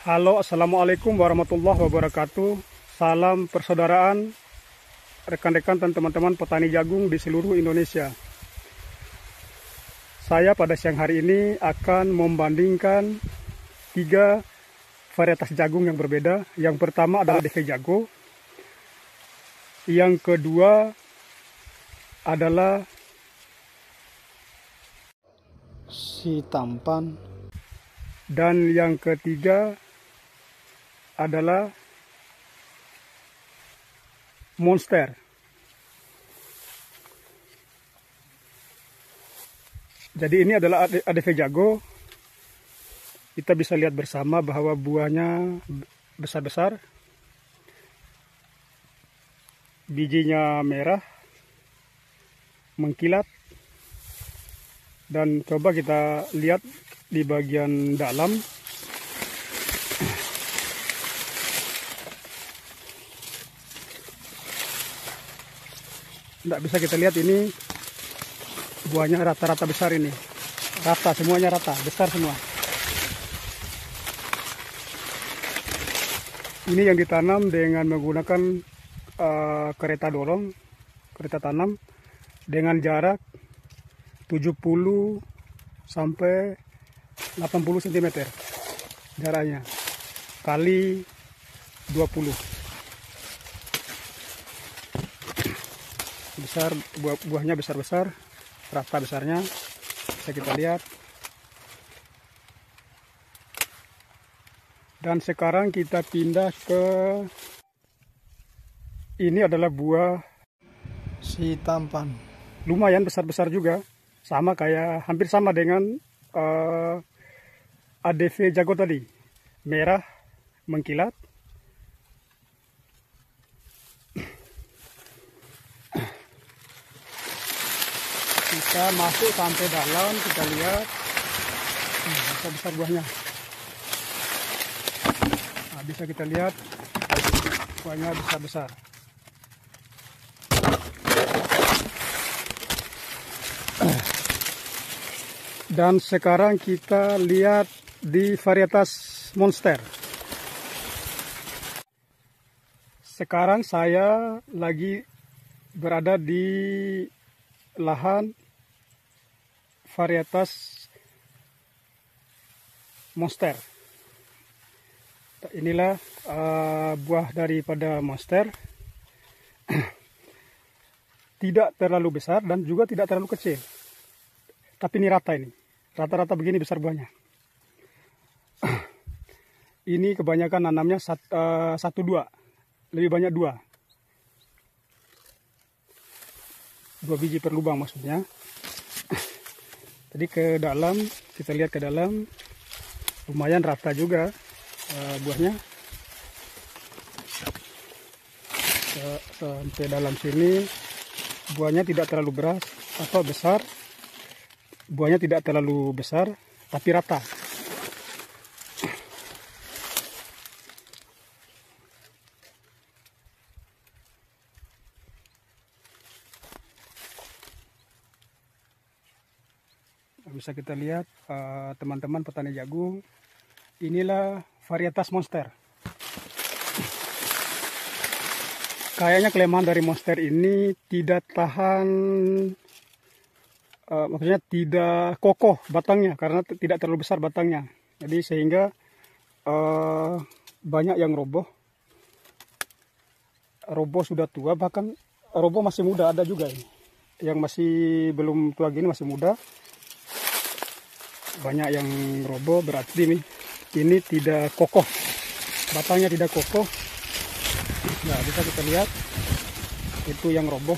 Halo, assalamualaikum warahmatullahi wabarakatuh. Salam persaudaraan, rekan-rekan dan teman-teman petani jagung di seluruh Indonesia. Saya pada siang hari ini akan membandingkan 3 varietas jagung yang berbeda. Yang pertama adalah ADV Jago. Yang kedua adalah Si Tampan. Dan yang ketiga adalah Monster. Jadi ini adalah ADV Jago. Kita bisa lihat bersama bahwa buahnya besar-besar, bijinya merah, mengkilat. Dan coba kita lihat di bagian dalam. Tidak bisa kita lihat, ini buahnya rata-rata besar ini. Rata, semuanya rata, besar semua. Ini yang ditanam dengan menggunakan kereta dorong, kereta tanam dengan jarak 70 sampai 80 cm jaraknya kali 20. Besar, buahnya besar-besar, rata besarnya. Bisa kita lihat. Dan sekarang kita pindah ke ini adalah buah Si Tampan. Lumayan besar-besar juga, sama kayak, hampir sama dengan ADV Jago tadi. Merah, mengkilat. Kita masuk sampai dalam, kita lihat besar-besar buahnya. Nah, bisa kita lihat buahnya besar-besar. Dan sekarang kita lihat di varietas Monster. Sekarang saya lagi berada di lahan varietas Monster. Inilah buah daripada Monster. Tidak terlalu besar dan juga tidak terlalu kecil. Tapi ini rata ini. Rata-rata begini besar buahnya. Ini kebanyakan nanamnya 1-2. Lebih banyak 2. 2 biji per lubang maksudnya. Jadi ke dalam, kita lihat ke dalam, lumayan rata juga buahnya. Sampai dalam sini buahnya tidak terlalu beras atau besar. Buahnya tidak terlalu besar tapi rata. Bisa kita lihat teman-teman petani jagung, inilah varietas Monster. Kayaknya kelemahan dari Monster ini tidak tahan, maksudnya tidak kokoh batangnya karena tidak terlalu besar batangnya. Jadi sehingga banyak yang roboh. Roboh sudah tua, bahkan roboh masih muda ada juga ini. Yang masih belum tua gini masih muda. Banyak yang roboh, berarti ini tidak kokoh. Batangnya tidak kokoh. Nah, bisa kita lihat itu yang roboh.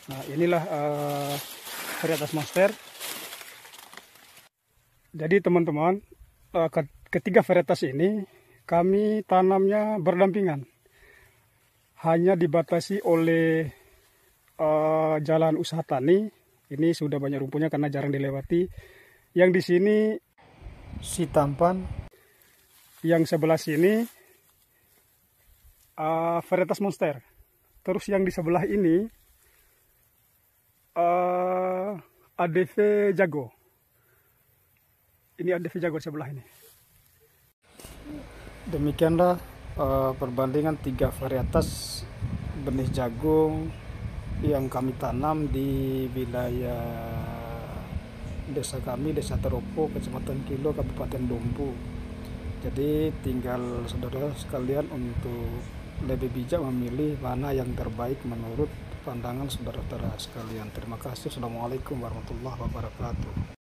Nah, inilah varietas Monster. Jadi teman-teman, ketiga varietas ini kami tanamnya berdampingan. Hanya dibatasi oleh jalan usaha tani. Ini sudah banyak rumputnya karena jarang dilewati. Yang di sini Si Tampan. Yang sebelah sini varietas Monster. Terus yang di sebelah ini ADV Jago. Ini ADV Jago sebelah ini. Demikianlah perbandingan 3 varietas benih jagung yang kami tanam di wilayah desa kami, Desa Teropo, Kecamatan Kilo, Kabupaten Dompu. Jadi tinggal saudara sekalian untuk lebih bijak memilih mana yang terbaik menurut pandangan saudara-saudara sekalian. Terima kasih. Assalamualaikum warahmatullahi wabarakatuh.